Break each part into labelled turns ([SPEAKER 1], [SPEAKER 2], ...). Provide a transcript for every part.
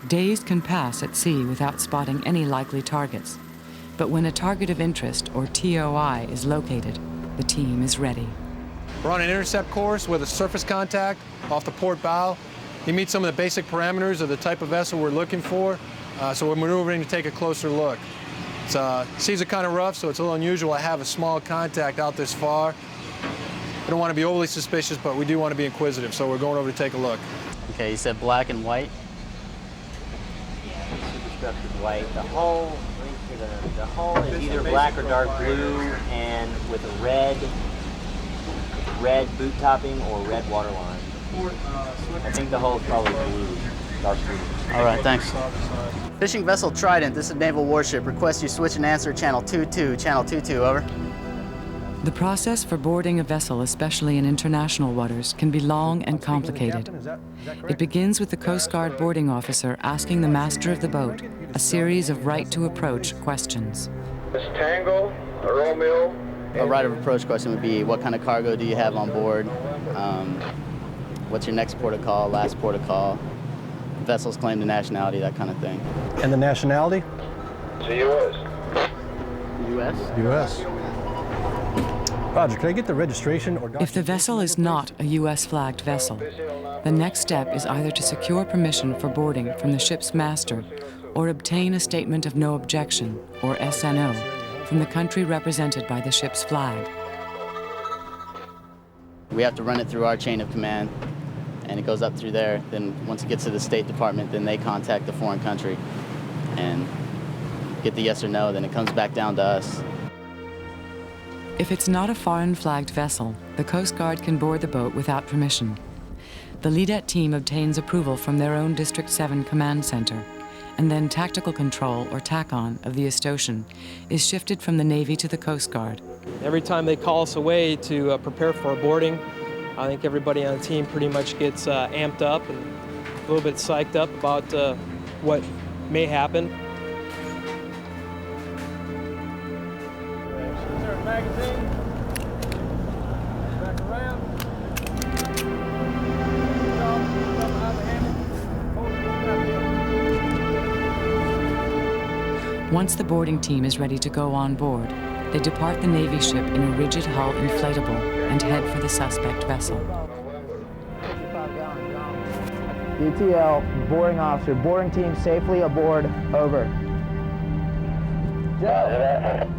[SPEAKER 1] Days can pass at sea without spotting any likely targets. But when a target of interest, or TOI, is located, the team is ready.
[SPEAKER 2] We're on an intercept course with a surface contact off the port bow. You meet some of the basic parameters of the type of vessel we're looking for, so we're maneuvering to take a closer look. Seas are kind of rough, so it's a little unusual to have a small contact out this far. We don't want to be overly suspicious, but we do want to be inquisitive, so we're going over to take a look.
[SPEAKER 3] Okay, you said black and white? Superstructured white. The hull is either black or dark blue and with a red boot topping or red waterline. I think the hull is probably blue, dark blue. All right, thanks. Fishing vessel Trident, this is naval warship. Request you switch and answer channel 22, channel 22, over.
[SPEAKER 1] The process for boarding a vessel, especially in international waters, can be long and complicated. It begins with the Coast Guard boarding officer asking the master of the boat a series of right-to-approach questions.
[SPEAKER 4] This Tango, a Romeo.
[SPEAKER 3] A right of approach question would be, what kind of cargo do you have on board? What's your next port of call, last port of call? Vessel's claim to nationality, that kind of thing.
[SPEAKER 5] And the nationality?
[SPEAKER 4] It's the U.S.
[SPEAKER 3] U.S.?
[SPEAKER 5] U.S. Roger, can I get the registration or
[SPEAKER 1] If the vessel is not a U.S.-flagged vessel, the next step is either to secure permission for boarding from the ship's master or obtain a statement of no objection, or SNO, from the country represented by the ship's flag.
[SPEAKER 3] We have to run it through our chain of command, and it goes up through there. Then once it gets to the State Department, then they contact the foreign country and get the yes or no, then it comes back down to us.
[SPEAKER 1] If it's not a foreign-flagged vessel, the Coast Guard can board the boat without permission. The LEDET team obtains approval from their own District 7 Command Center, and then tactical control, or TACON, of the ESTOCIN is shifted from the Navy to the Coast Guard.
[SPEAKER 6] Every time they call us away to prepare for a boarding, I think everybody on the team pretty much gets amped up and a little bit psyched up about what may happen.
[SPEAKER 4] Magazine. Back around.
[SPEAKER 1] Once the boarding team is ready to go on board, they depart the Navy ship in a rigid hull inflatable and head for the suspect vessel.
[SPEAKER 7] DTL, boarding officer, boarding team safely aboard, over.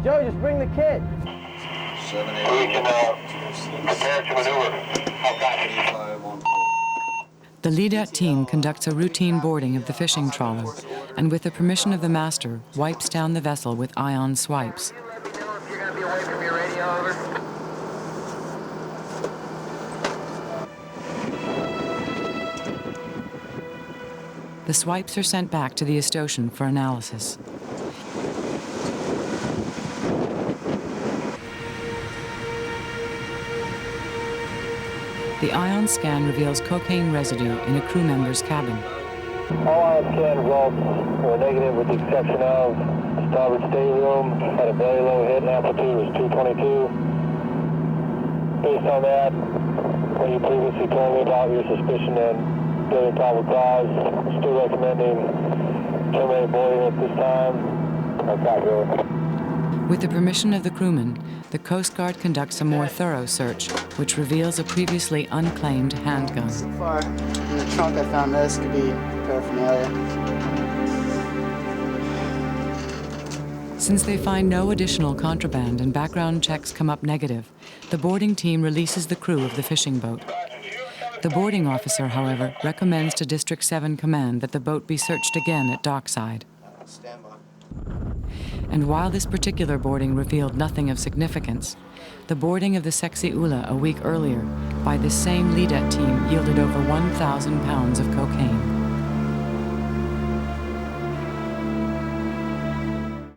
[SPEAKER 7] Joe, just bring the kit.
[SPEAKER 4] 7, 8, we can prepare to maneuver. How copy?
[SPEAKER 1] The LEDET team conducts a routine boarding of the fishing trawler and, with the permission of the master, wipes down the vessel with ion swipes.
[SPEAKER 4] Let me know if you're going to be away from your radio, over.
[SPEAKER 1] The swipes are sent back to the ESTOCIN for analysis. The ion scan reveals cocaine residue in a crew member's cabin.
[SPEAKER 4] All ion scan results were negative with the exception of starboard stateroom had a very low hit, amplitude was 222. Based on that, what you previously told me about your suspicion and building probable cause, still recommending terminate boarding at this time. Okay,
[SPEAKER 1] With the permission of the crewman, the Coast Guard conducts a more thorough search, which reveals a previously unclaimed handgun.
[SPEAKER 3] So far, in the trunk I found this, could be paraphernalia.
[SPEAKER 1] Since they find no additional contraband and background checks come up negative, the boarding team releases the crew of the fishing boat. The boarding officer, however, recommends to District 7 Command that the boat be searched again at dockside.
[SPEAKER 3] Stand by.
[SPEAKER 1] And while this particular boarding revealed nothing of significance, the boarding of the Sexy Ula a week earlier by this same LEDET team yielded over 1,000 pounds of cocaine.